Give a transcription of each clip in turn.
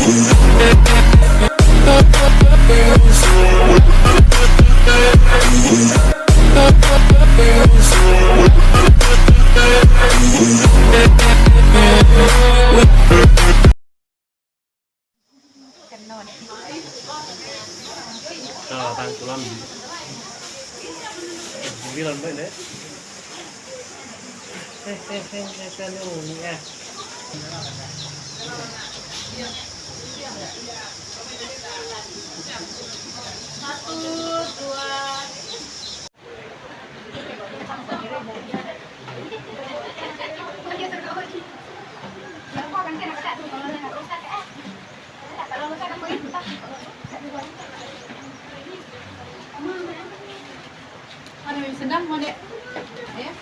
Tang tulam bilang baik deh. Satu, dua. Ada yang sedang mau dek? Ya.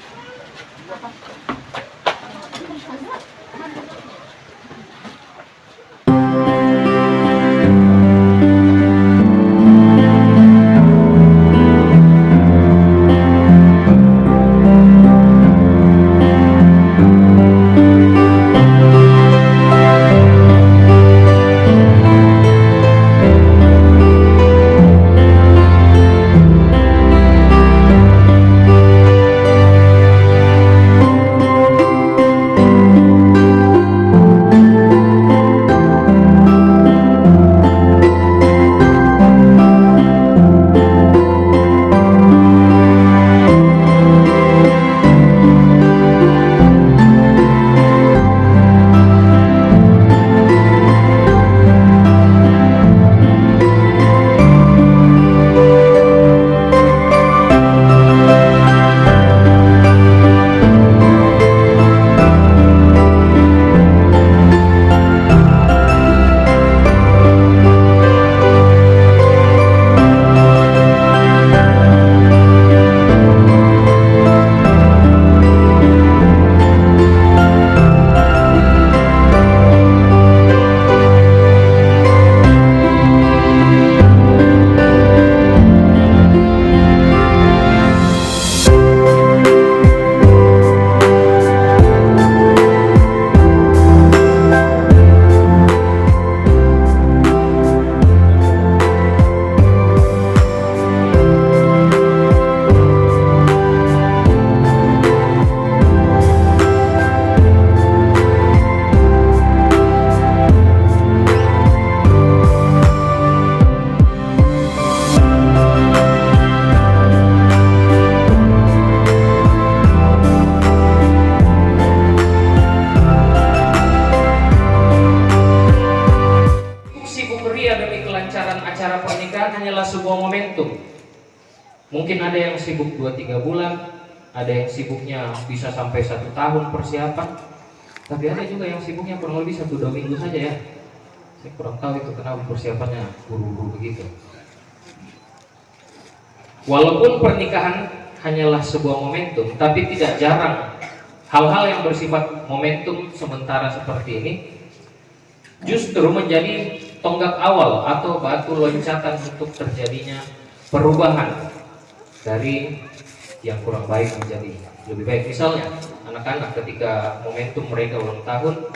Acara pernikahan hanyalah sebuah momentum. Mungkin ada yang sibuk 2-3 bulan, ada yang sibuknya bisa sampai 1 tahun persiapan, tapi ada juga yang sibuknya kurang lebih 1-2 minggu saja ya. Saya kurang tahu itu kenapa persiapannya buru-buru begitu. Walaupun pernikahan hanyalah sebuah momentum, tapi tidak jarang hal-hal yang bersifat momentum sementara seperti ini justru menjadi tonggak awal atau batu loncatan untuk terjadinya perubahan dari yang kurang baik menjadi lebih baik. Misalnya anak-anak ketika momentum mereka ulang tahun,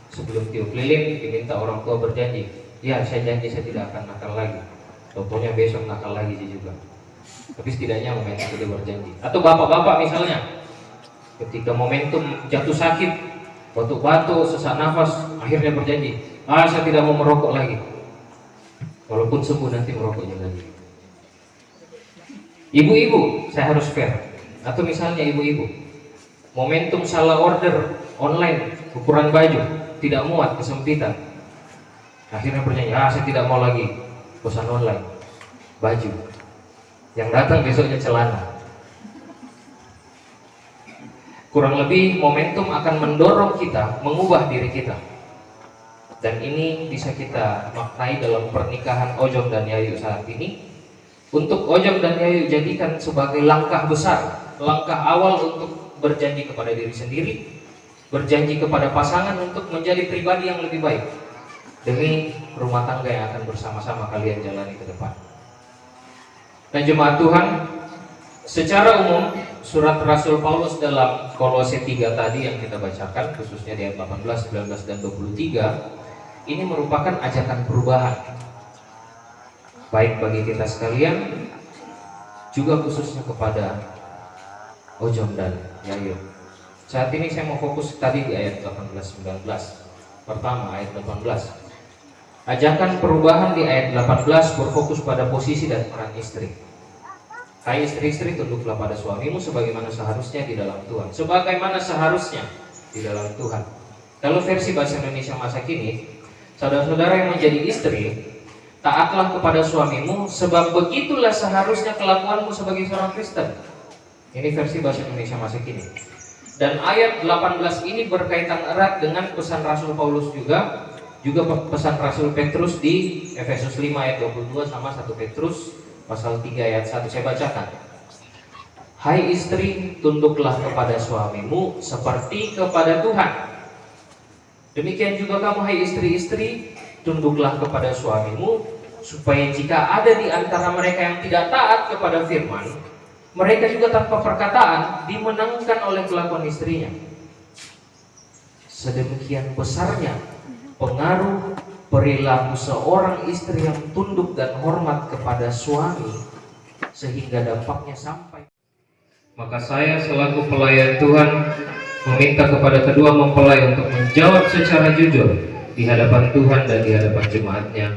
sebelum tiup lilin diminta orang tua berjanji, ya saya janji saya tidak akan nakal lagi, pokoknya besok nakal lagi juga. Tapi setidaknya momentum itu berjanji. Atau bapak-bapak misalnya ketika momentum jatuh sakit, batuk-batuk, sesak nafas, akhirnya berjanji, saya tidak mau merokok lagi, walaupun sembuh nanti merokoknya lagi. Ibu-ibu, saya harus fair. Atau misalnya ibu-ibu momentum salah order online ukuran baju, tidak muat, kesempitan, akhirnya berjanji, saya tidak mau lagi pesan online baju, yang datang besoknya celana. Kurang lebih momentum akan mendorong kita mengubah diri kita. Dan ini bisa kita maknai dalam pernikahan Ojong dan Yayu saat ini. Untuk Ojong dan Yayu jadikan sebagai langkah besar, langkah awal untuk berjanji kepada diri sendiri, berjanji kepada pasangan untuk menjadi pribadi yang lebih baik demi rumah tangga yang akan bersama-sama kalian jalani ke depan. Dan jemaat Tuhan, secara umum surat Rasul Paulus dalam Kolose 3 tadi yang kita bacakan, khususnya di ayat 18, 19, dan 23, ini merupakan ajakan perubahan, baik bagi kita sekalian, juga khususnya kepada Ojong dan Yayu. Saat ini saya mau fokus tadi di ayat 18-19. Pertama, ayat 18. Ajakan perubahan di ayat 18 berfokus pada posisi dan peran istri. Hai istri-istri, tunduklah pada suamimu sebagaimana seharusnya di dalam Tuhan. Sebagaimana seharusnya di dalam Tuhan. Kalau versi bahasa Indonesia masa kini, saudara-saudara yang menjadi istri, taatlah kepada suamimu sebab begitulah seharusnya kelakuanmu sebagai seorang Kristen. Ini versi bahasa Indonesia masa kini. Dan ayat 18 ini berkaitan erat dengan pesan Rasul Paulus juga pesan Rasul Petrus di Efesus 5 ayat 22 sama 1 Petrus pasal 3 ayat 1. Saya bacakan. Hai istri, tunduklah kepada suamimu seperti kepada Tuhan. Demikian juga kamu hai istri-istri, tunduklah kepada suamimu, supaya jika ada di antara mereka yang tidak taat kepada firman, mereka juga tanpa perkataan dimenangkan oleh kelakuan istrinya. Sedemikian besarnya pengaruh perilaku seorang istri yang tunduk dan hormat kepada suami, sehingga dampaknya sampai. Maka saya selaku pelayan Tuhan meminta kepada kedua mempelai untuk menjawab secara jujur di hadapan Tuhan dan di hadapan jemaatnya.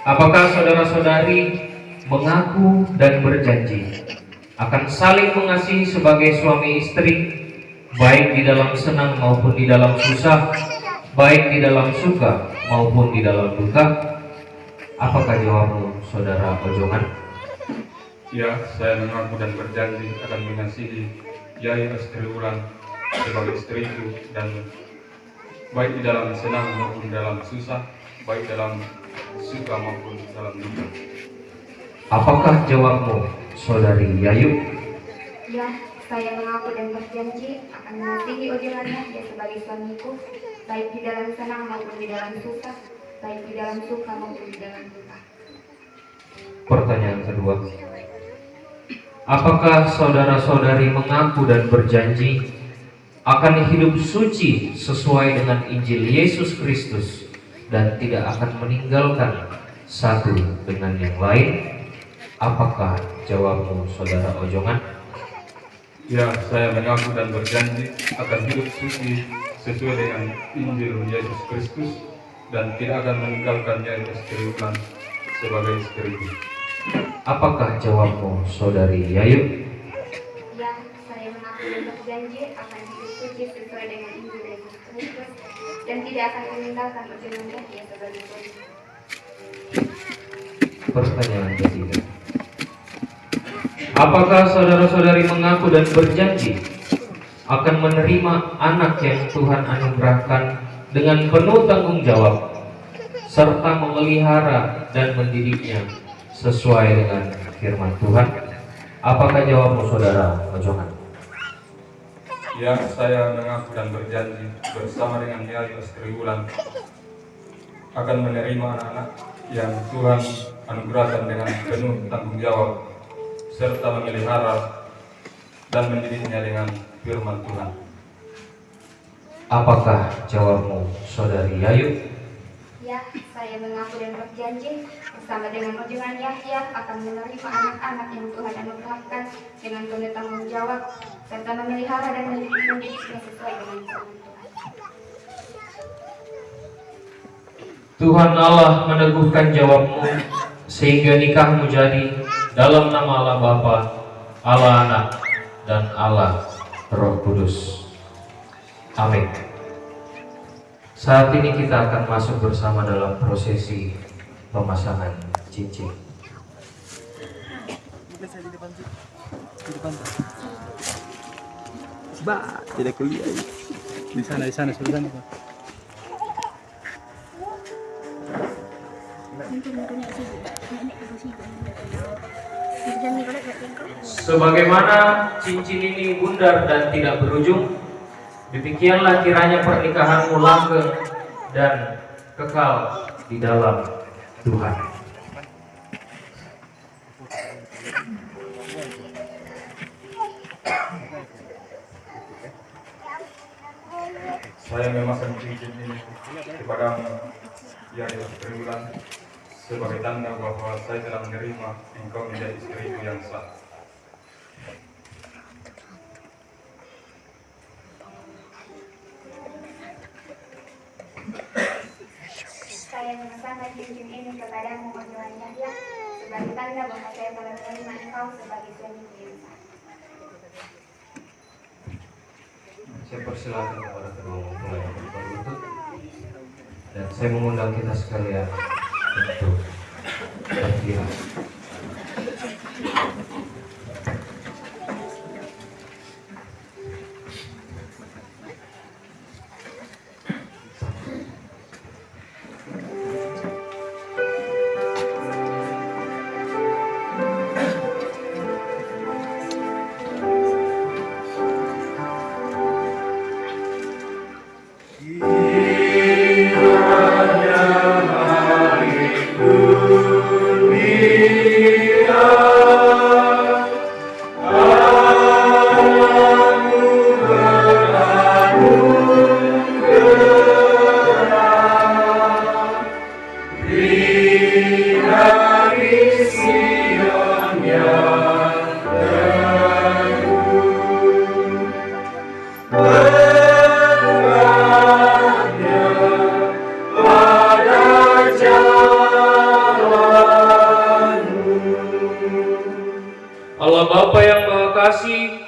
Apakah saudara-saudari mengaku dan berjanji akan saling mengasihi sebagai suami istri, baik di dalam senang maupun di dalam susah, baik di dalam suka maupun di dalam duka? Apakah jawabmu, saudara Ojongan? Ya, saya mengaku dan berjanji akan mengasihi Yayu Astri Wulan sebagai istriku, dan baik di dalam senang maupun dalam susah, baik dalam suka maupun dalam duka. Apakah jawabmu, saudari Yayu? Ya, saya mengaku dan berjanji akan mengasihi Ojongannya dia sebagai suamiku, baik di dalam senang maupun di dalam susah, baik di dalam suka maupun di dalam duka. Pertanyaan kedua. Apakah saudara-saudari mengaku dan berjanji akan hidup suci sesuai dengan Injil Yesus Kristus dan tidak akan meninggalkan satu dengan yang lain? Apakah jawabmu, saudara Ojongan? Ya, saya mengaku dan berjanji akan hidup suci sesuai dengan Injil Yesus Kristus dan tidak akan meninggalkan Yayu Astri Wulan sebagai istriku. Apakah jawabmu, saudari Yayu? Ya, saya mengaku dan berjanji akan hidup suci sesuai dengan Injil Yesus Kristus dan tidak akan meninggalkan Ojongannya dia sebagai suami. Pertanyaan ketiga. Apakah saudara-saudari mengaku dan berjanji akan menerima anak yang Tuhan anugerahkan dengan penuh tanggung jawab serta memelihara dan mendidiknya sesuai dengan firman Tuhan? Apakah jawabmu, saudara Ojongan? Ya, saya mengaku dan berjanji bersama dengan Yayu Astri Wulan akan menerima anak-anak yang Tuhan anugerahkan dengan penuh tanggung jawab serta memelihara dan mendidiknya dengan firman Tuhan. Apakah jawabmu, saudari Yayu? Ya, saya mengaku dan berjanji bersama dengan Ojongan Yahya akan menerima anak-anak yang Tuhan anugerahkan dengan penuh tanggung jawab serta memelihara dan mendidiknya sesuai dengan firman Tuhan. Tuhan Allah meneguhkan jawabmu sehingga nikahmu jadi dalam nama Allah Bapa, Allah Anak, dan Allah Roh Kudus. Amin. Saat ini kita akan masuk bersama dalam prosesi pemasangan cincin. Tidak kuliah di sana sebelah sana Pak. Sebagaimana cincin ini bundar dan tidak berujung, demikianlah kiranya pernikahanmu langgeng dan kekal di dalam Tuhan. Saya memasang cincin ini kepadamu, ya istri bulan, sebagai tanda bahwa saya telah menerima engkau menjadi istriku yang sah. Saya memasangkan cincin ini kepadamu, wahai Tuhan Yahya, sebagai tanda bahwa saya telah menerima engkau sebagai suamiku yang sah. Saya persilakan kepada kedua mempelai yang berlutut, dan saya mengundang kita sekalian untuk berkira. Allah Bapa yang Maha Kasih,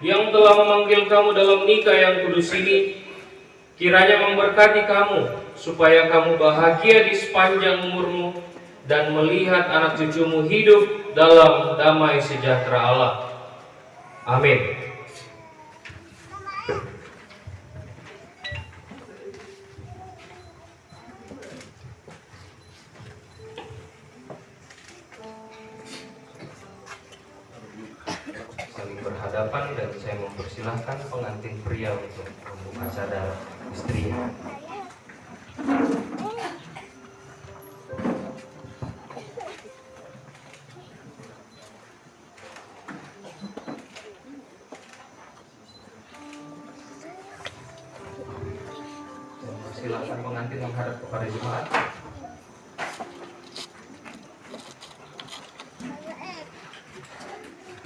yang telah memanggil kamu dalam nikah yang kudus ini, kiranya memberkati kamu supaya kamu bahagia di sepanjang umurmu dan melihat anak cucumu hidup dalam damai sejahtera Allah. Amin. Saling berhadapan dan saya mempersilahkan pengantin pria untuk membuka cadar istrinya. Silakan pengantin menghadap kepada jemaat.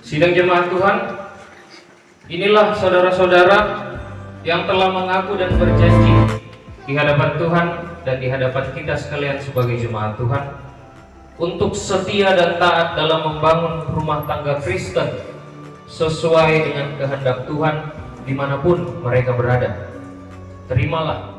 Sidang jemaat Tuhan, inilah saudara-saudara yang telah mengaku dan berjanji di hadapan Tuhan dan di hadapan kita sekalian sebagai jemaat Tuhan untuk setia dan taat dalam membangun rumah tangga Kristen sesuai dengan kehendak Tuhan dimanapun mereka berada. Terimalah.